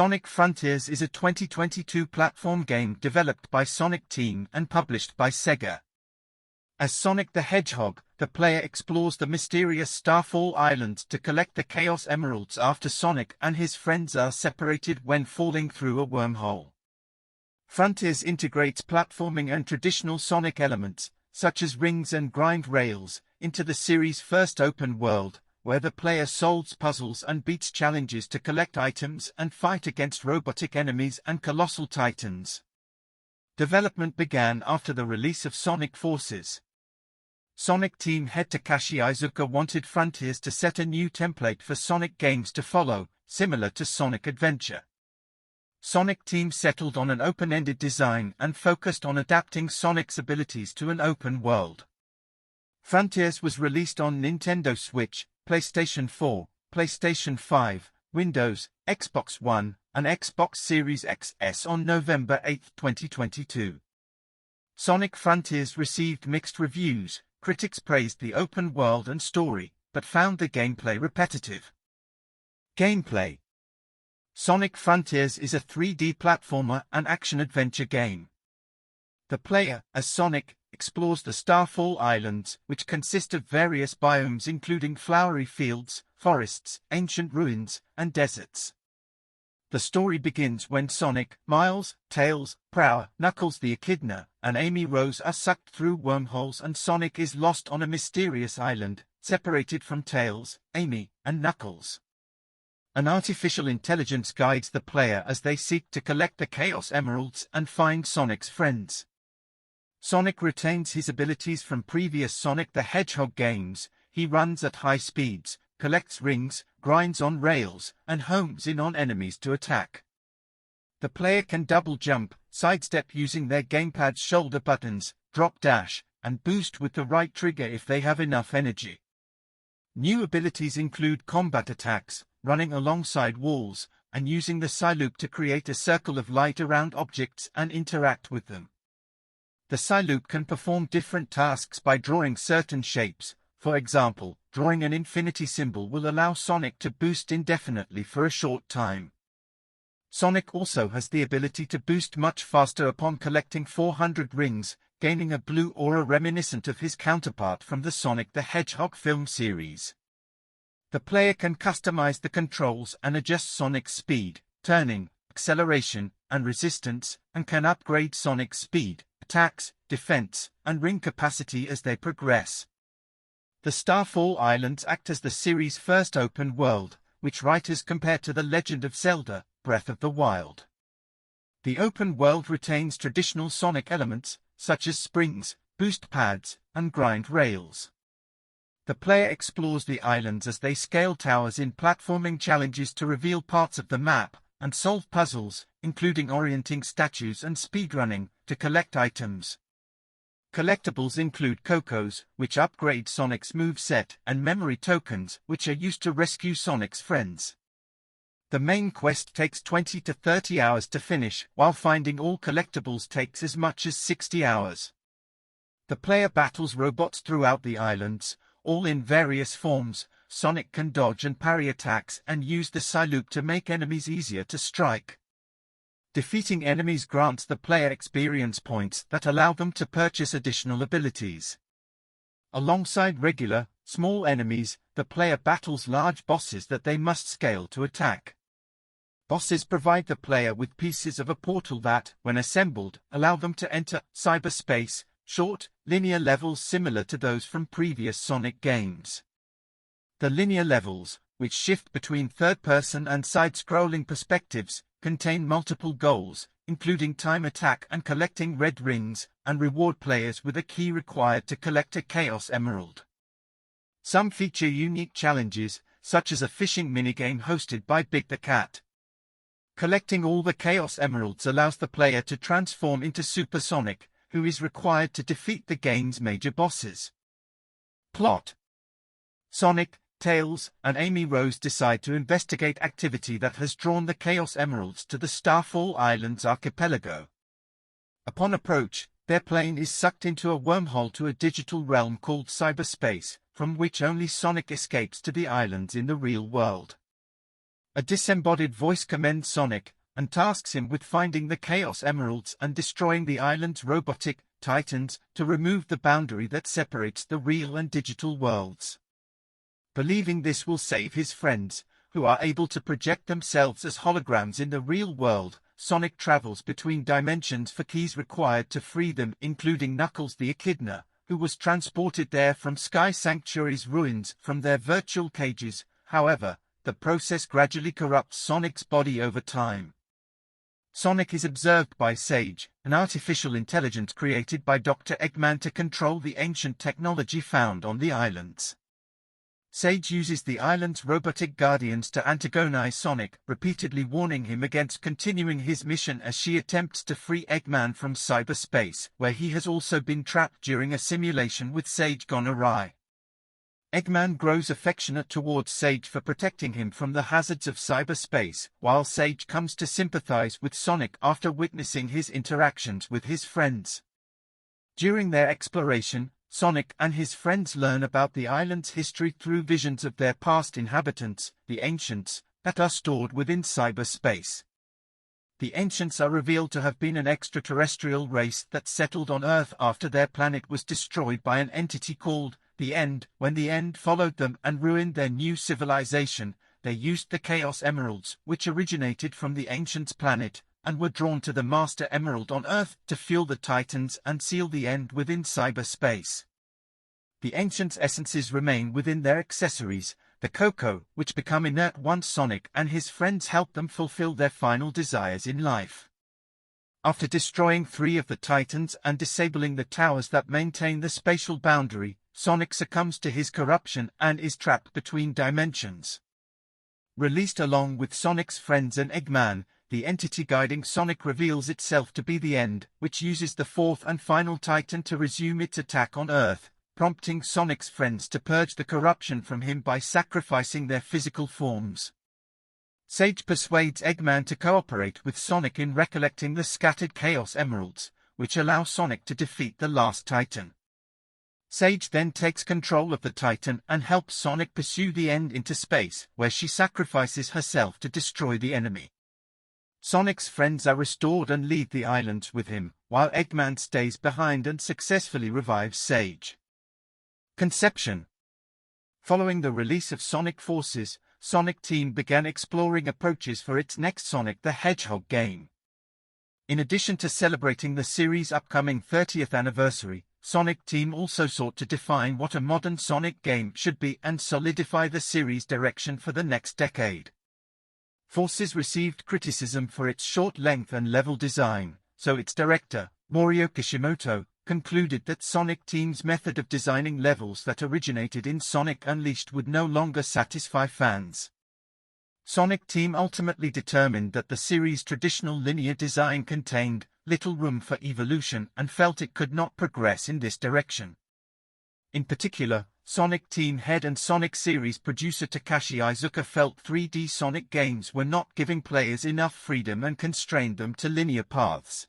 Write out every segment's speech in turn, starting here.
Sonic Frontiers is a 2022 platform game developed by Sonic Team and published by Sega. As Sonic the Hedgehog, the player explores the mysterious Starfall Islands to collect the Chaos Emeralds after Sonic and his friends are separated when falling through a wormhole. Frontiers integrates platforming and traditional Sonic elements, such as rings and grind rails, into the series' first open world, where the player solves puzzles and beats challenges to collect items and fight against robotic enemies and colossal titans. Development began after the release of Sonic Forces. Sonic Team head Takashi Iizuka wanted Frontiers to set a new template for Sonic games to follow, similar to Sonic Adventure. Sonic Team settled on an open-ended design and focused on adapting Sonic's abilities to an open world. Frontiers was released on Nintendo Switch, PlayStation 4, PlayStation 5, Windows, Xbox One, and Xbox Series XS on November 8, 2022. Sonic Frontiers received mixed reviews. Critics praised the open world and story, but found the gameplay repetitive. Gameplay: Sonic Frontiers is a 3D platformer and action-adventure game. The player, as Sonic, explores the Starfall Islands, which consist of various biomes including flowery fields, forests, ancient ruins, and deserts. The story begins when Sonic, Miles, Tails, Prower, Knuckles the Echidna, and Amy Rose are sucked through wormholes and Sonic is lost on a mysterious island, separated from Tails, Amy, and Knuckles. An artificial intelligence guides the player as they seek to collect the Chaos Emeralds and find Sonic's friends. Sonic retains his abilities from previous Sonic the Hedgehog games. He runs at high speeds, collects rings, grinds on rails, and homes in on enemies to attack. The player can double jump, sidestep using their gamepad's shoulder buttons, drop dash, and boost with the right trigger if they have enough energy. New abilities include combat attacks, running alongside walls, and using the Psyloop to create a circle of light around objects and interact with them. The Psyloop can perform different tasks by drawing certain shapes. For example, drawing an infinity symbol will allow Sonic to boost indefinitely for a short time. Sonic also has the ability to boost much faster upon collecting 400 rings, gaining a blue aura reminiscent of his counterpart from the Sonic the Hedgehog film series. The player can customize the controls and adjust Sonic's speed, turning, acceleration, and resistance, and can upgrade Sonic's speed, attacks, defense, and ring capacity as they progress. The Starfall Islands act as the series' first open world, which writers compare to The Legend of Zelda: Breath of the Wild. The open world retains traditional Sonic elements, such as springs, boost pads, and grind rails. The player explores the islands as they scale towers in platforming challenges to reveal parts of the map, and solve puzzles, including orienting statues and speedrunning, to collect items. Collectibles include Cocos, which upgrade Sonic's moveset, and memory tokens, which are used to rescue Sonic's friends. The main quest takes 20 to 30 hours to finish, while finding all collectibles takes as much as 60 hours. The player battles robots throughout the islands, all in various forms. Sonic can dodge and parry attacks and use the Psyloop to make enemies easier to strike. Defeating enemies grants the player experience points that allow them to purchase additional abilities. Alongside regular, small enemies, the player battles large bosses that they must scale to attack. Bosses provide the player with pieces of a portal that, when assembled, allow them to enter cyberspace, short, linear levels similar to those from previous Sonic games. The linear levels, which shift between third-person and side-scrolling perspectives, contain multiple goals, including time attack and collecting red rings, and reward players with a key required to collect a Chaos Emerald. Some feature unique challenges, such as a fishing minigame hosted by Big the Cat. Collecting all the Chaos Emeralds allows the player to transform into Super Sonic, who is required to defeat the game's major bosses. Plot: Sonic, Tails, and Amy Rose decide to investigate activity that has drawn the Chaos Emeralds to the Starfall Islands archipelago. Upon approach, their plane is sucked into a wormhole to a digital realm called cyberspace, from which only Sonic escapes to the islands in the real world. A disembodied voice commends Sonic, and tasks him with finding the Chaos Emeralds and destroying the island's robotic titans to remove the boundary that separates the real and digital worlds. Believing this will save his friends, who are able to project themselves as holograms in the real world, Sonic travels between dimensions for keys required to free them, including Knuckles the Echidna, who was transported there from Sky Sanctuary's ruins from their virtual cages. However, the process gradually corrupts Sonic's body over time. Sonic is observed by Sage, an artificial intelligence created by Dr. Eggman to control the ancient technology found on the islands. Sage uses the island's robotic guardians to antagonize Sonic, repeatedly warning him against continuing his mission as she attempts to free Eggman from cyberspace, where he has also been trapped during a simulation with Sage gone awry. Eggman grows affectionate towards Sage for protecting him from the hazards of cyberspace, while Sage comes to sympathize with Sonic after witnessing his interactions with his friends. During their exploration, Sonic and his friends learn about the island's history through visions of their past inhabitants, the Ancients, that are stored within cyberspace. The Ancients are revealed to have been an extraterrestrial race that settled on Earth after their planet was destroyed by an entity called the End. When the End followed them and ruined their new civilization, they used the Chaos Emeralds, which originated from the Ancients' planet, and were drawn to the Master Emerald on Earth to fuel the Titans and seal the End within cyberspace. The Ancients' essences remain within their accessories, the Coco, which become inert once Sonic and his friends help them fulfill their final desires in life. After destroying 3 of the Titans and disabling the towers that maintain the spatial boundary, Sonic succumbs to his corruption and is trapped between dimensions. Released along with Sonic's friends and Eggman, the entity guiding Sonic reveals itself to be the End, which uses the 4th and final Titan to resume its attack on Earth, prompting Sonic's friends to purge the corruption from him by sacrificing their physical forms. Sage persuades Eggman to cooperate with Sonic in recollecting the scattered Chaos Emeralds, which allow Sonic to defeat the last Titan. Sage then takes control of the Titan and helps Sonic pursue the End into space, where she sacrifices herself to destroy the enemy. Sonic's friends are restored and leave the islands with him, while Eggman stays behind and successfully revives Sage. Conception. Following the release of Sonic Forces, Sonic Team began exploring approaches for its next Sonic the Hedgehog game. In addition to celebrating the series' upcoming 30th anniversary, Sonic Team also sought to define what a modern Sonic game should be and solidify the series' direction for the next decade. Forces received criticism for its short length and level design, so its director, Morio Kishimoto, concluded that Sonic Team's method of designing levels that originated in Sonic Unleashed would no longer satisfy fans. Sonic Team ultimately determined that the series' traditional linear design contained little room for evolution and felt it could not progress in this direction. In particular, Sonic Team head and Sonic series producer Takashi Iizuka felt 3D Sonic games were not giving players enough freedom and constrained them to linear paths.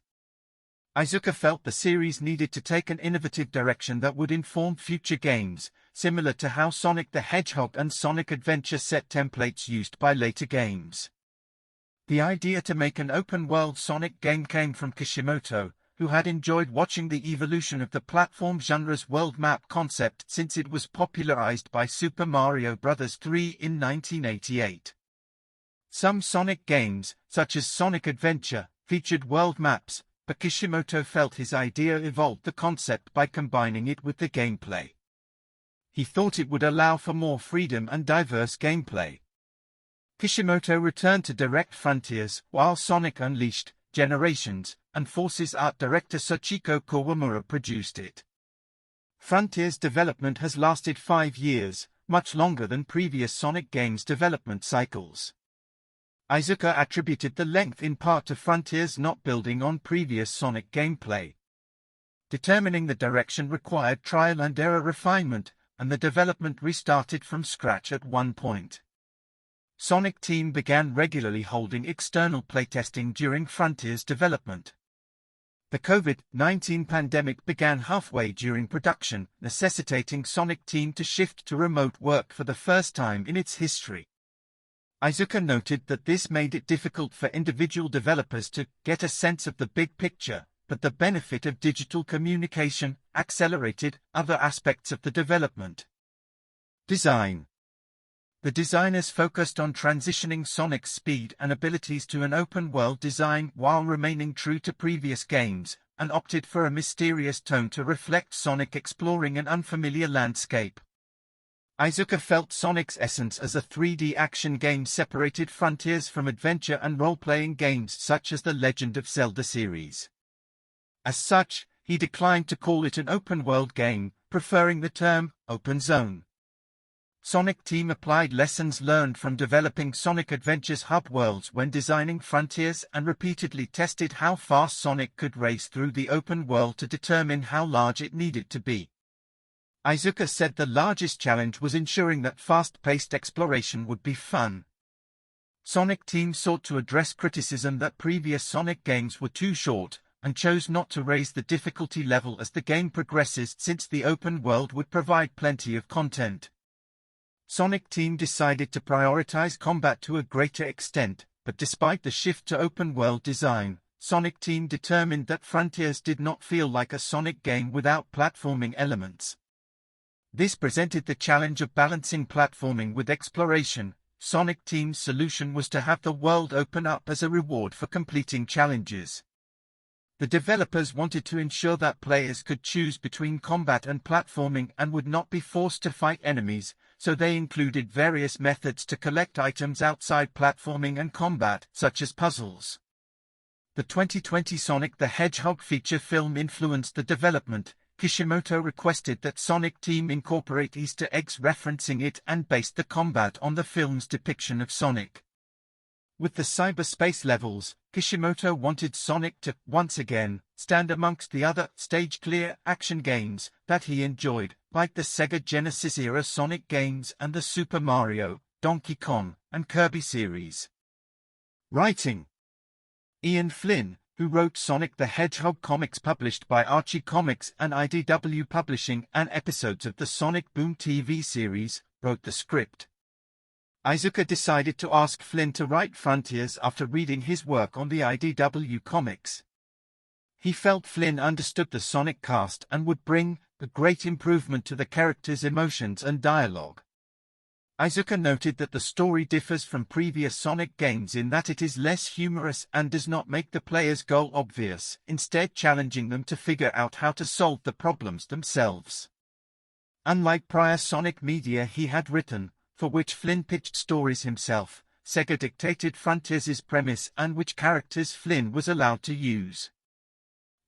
Iizuka felt the series needed to take an innovative direction that would inform future games, similar to how Sonic the Hedgehog and Sonic Adventure set templates used by later games. The idea to make an open-world Sonic game came from Kishimoto, who had enjoyed watching the evolution of the platform genre's world map concept since it was popularized by Super Mario Bros. 3 in 1988. Some Sonic games, such as Sonic Adventure, featured world maps, but Kishimoto felt his idea evolved the concept by combining it with the gameplay. He thought it would allow for more freedom and diverse gameplay. Kishimoto returned to direct Frontiers, while Sonic Unleashed, Generations, and Forces art director Sochiko Kawamura produced it. Frontiers development has lasted 5 years, much longer than previous Sonic games' development cycles. Iizuka attributed the length in part to Frontiers not building on previous Sonic gameplay. Determining the direction required trial and error refinement, and the development restarted from scratch at one point. Sonic Team began regularly holding external playtesting during Frontiers development. The COVID-19 pandemic began halfway during production, necessitating Sonic Team to shift to remote work for the first time in its history. Iizuka noted that this made it difficult for individual developers to get a sense of the big picture, but the benefit of digital communication accelerated other aspects of the development. Design. The designers focused on transitioning Sonic's speed and abilities to an open-world design while remaining true to previous games, and opted for a mysterious tone to reflect Sonic exploring an unfamiliar landscape. Iizuka felt Sonic's essence as a 3D action game separated frontiers from adventure and role-playing games such as the Legend of Zelda series. As such, he declined to call it an open-world game, preferring the term open zone. Sonic Team applied lessons learned from developing Sonic Adventure's hub worlds when designing frontiers and repeatedly tested how fast Sonic could race through the open world to determine how large it needed to be. Iizuka said the largest challenge was ensuring that fast-paced exploration would be fun. Sonic Team sought to address criticism that previous Sonic games were too short, and chose not to raise the difficulty level as the game progresses since the open world would provide plenty of content. Sonic Team decided to prioritize combat to a greater extent, but despite the shift to open-world design, Sonic Team determined that Frontiers did not feel like a Sonic game without platforming elements. This presented the challenge of balancing platforming with exploration. Sonic Team's solution was to have the world open up as a reward for completing challenges. The developers wanted to ensure that players could choose between combat and platforming and would not be forced to fight enemies, so they included various methods to collect items outside platforming and combat, such as puzzles. The 2020 Sonic the Hedgehog feature film influenced the development. Kishimoto requested that Sonic Team incorporate Easter eggs referencing it and based the combat on the film's depiction of Sonic. With the cyberspace levels, Kishimoto wanted Sonic to, once again, stand amongst the other stage-clear action games that he enjoyed, like the Sega Genesis-era Sonic games and the Super Mario, Donkey Kong, and Kirby series. Writing. Ian Flynn, who wrote Sonic the Hedgehog comics published by Archie Comics and IDW Publishing and episodes of the Sonic Boom TV series, wrote the script. Iizuka decided to ask Flynn to write Frontiers after reading his work on the IDW comics. He felt Flynn understood the Sonic cast and would bring a great improvement to the characters' emotions and dialogue. Iizuka noted that the story differs from previous Sonic games in that it is less humorous and does not make the player's goal obvious, instead challenging them to figure out how to solve the problems themselves. Unlike prior Sonic media he had written, for which Flynn pitched stories himself, Sega dictated Frontiers' premise and which characters Flynn was allowed to use.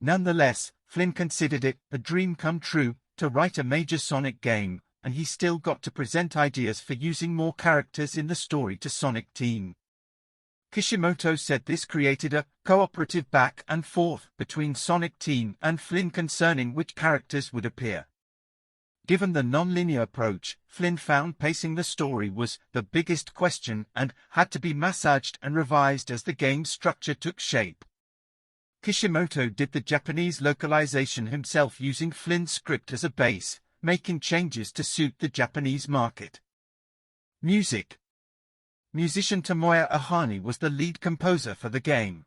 Nonetheless, Flynn considered it a dream come true to write a major Sonic game, and he still got to present ideas for using more characters in the story to Sonic Team. Kishimoto said this created a cooperative back and forth between Sonic Team and Flynn concerning which characters would appear. Given the non-linear approach, Flynn found pacing the story was the biggest question and had to be massaged and revised as the game's structure took shape. Kishimoto did the Japanese localization himself using Flynn's script as a base, making changes to suit the Japanese market. Music. Musician Tomoya Ahane was the lead composer for the game.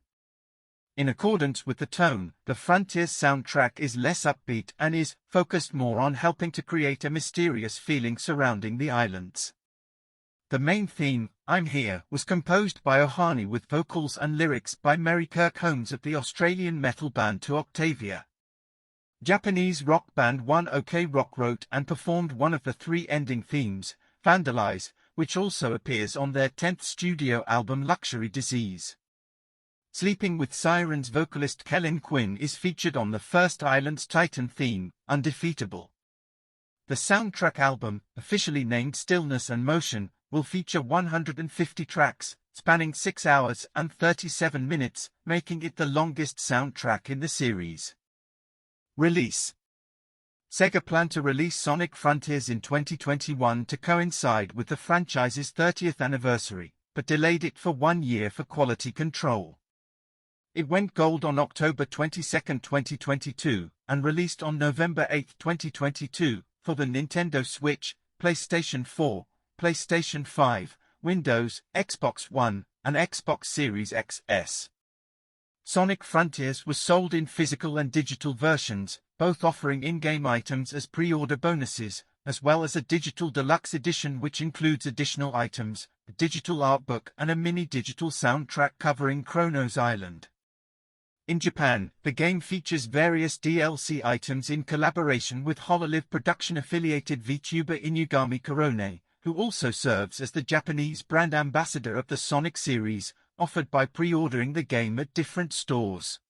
In accordance with the tone, the Frontiers soundtrack is less upbeat and is focused more on helping to create a mysterious feeling surrounding the islands. The main theme, I'm Here, was composed by Ahane with vocals and lyrics by Mary Kirk Holmes of the Australian metal band To Octavia. Japanese rock band One OK Rock wrote and performed one of the 3 ending themes, Vandalize, which also appears on their 10th studio album Luxury Disease. Sleeping with Sirens vocalist Kellyn Quinn is featured on the first Islands Titan theme, Undefeatable. The soundtrack album, officially named Stillness and Motion, will feature 150 tracks, spanning 6 hours and 37 minutes, making it the longest soundtrack in the series. Release. Sega planned to release Sonic Frontiers in 2021 to coincide with the franchise's 30th anniversary, but delayed it for 1 year for quality control. It went gold on October 22, 2022, and released on November 8, 2022, for the Nintendo Switch, PlayStation 4, PlayStation 5, Windows, Xbox One, and Xbox Series XS. Sonic Frontiers was sold in physical and digital versions, both offering in-game items as pre-order bonuses, as well as a digital deluxe edition which includes additional items, a digital art book and a mini-digital soundtrack covering Chronos Island. In Japan, the game features various DLC items in collaboration with Hololive production-affiliated VTuber Inugami Korone, who also serves as the Japanese brand ambassador of the Sonic series, offered by pre-ordering the game at different stores.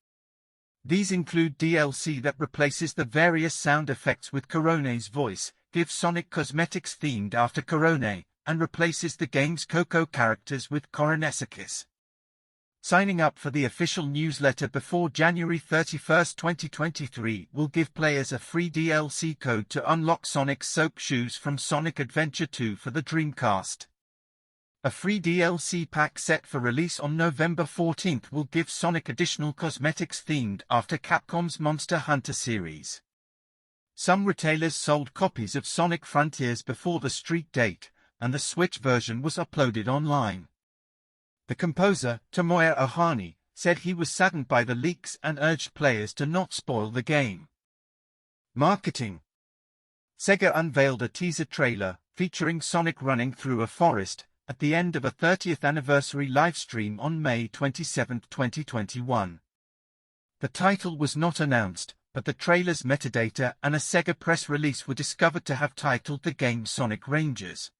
These include DLC that replaces the various sound effects with Korone's voice, gives Sonic cosmetics themed after Korone, and replaces the game's Coco characters with Koronesakis. Signing up for the official newsletter before January 31, 2023 will give players a free DLC code to unlock Sonic's soap shoes from Sonic Adventure 2 for the Dreamcast. A free DLC pack set for release on November 14 will give Sonic additional cosmetics themed after Capcom's Monster Hunter series. Some retailers sold copies of Sonic Frontiers before the street date, and the Switch version was uploaded online. The composer, Tomoya Ohani, said he was saddened by the leaks and urged players to not spoil the game. Marketing. Sega unveiled a teaser trailer featuring Sonic running through a forest at the end of a 30th anniversary livestream on May 27, 2021. The title was not announced, but the trailer's metadata and a Sega press release were discovered to have titled the game Sonic Rangers.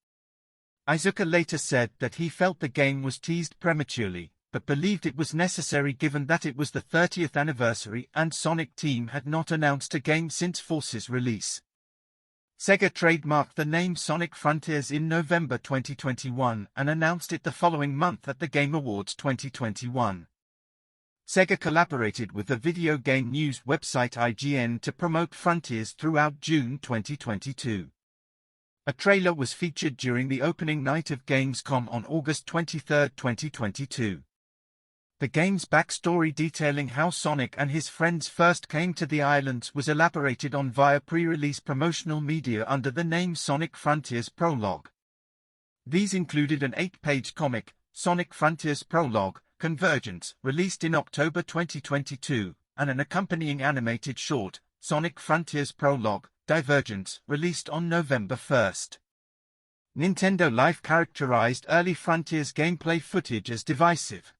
Iizuka later said that he felt the game was teased prematurely, but believed it was necessary given that it was the 30th anniversary and Sonic Team had not announced a game since Force's release. Sega trademarked the name Sonic Frontiers in November 2021 and announced it the following month at the Game Awards 2021. Sega collaborated with the video game news website IGN to promote Frontiers throughout June 2022. A trailer was featured during the opening night of Gamescom on August 23, 2022. The game's backstory detailing how Sonic and his friends first came to the islands was elaborated on via pre-release promotional media under the name Sonic Frontiers Prologue. These included an 8-page comic, Sonic Frontiers Prologue, Convergence, released in October 2022, and an accompanying animated short, Sonic Frontiers Prologue, Divergence, released on November 1. Nintendo Life characterized early Frontiers gameplay footage as divisive.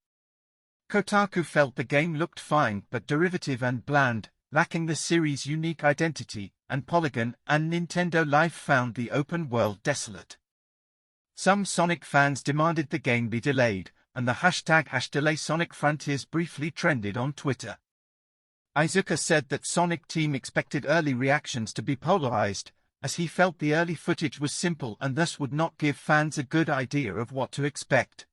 Kotaku felt the game looked fine but derivative and bland, lacking the series' unique identity, and Polygon and Nintendo Life found the open world desolate. Some Sonic fans demanded the game be delayed, and the hashtag #DelaySonicFrontiers briefly trended on Twitter. Iizuka said that Sonic Team expected early reactions to be polarized, as he felt the early footage was simple and thus would not give fans a good idea of what to expect.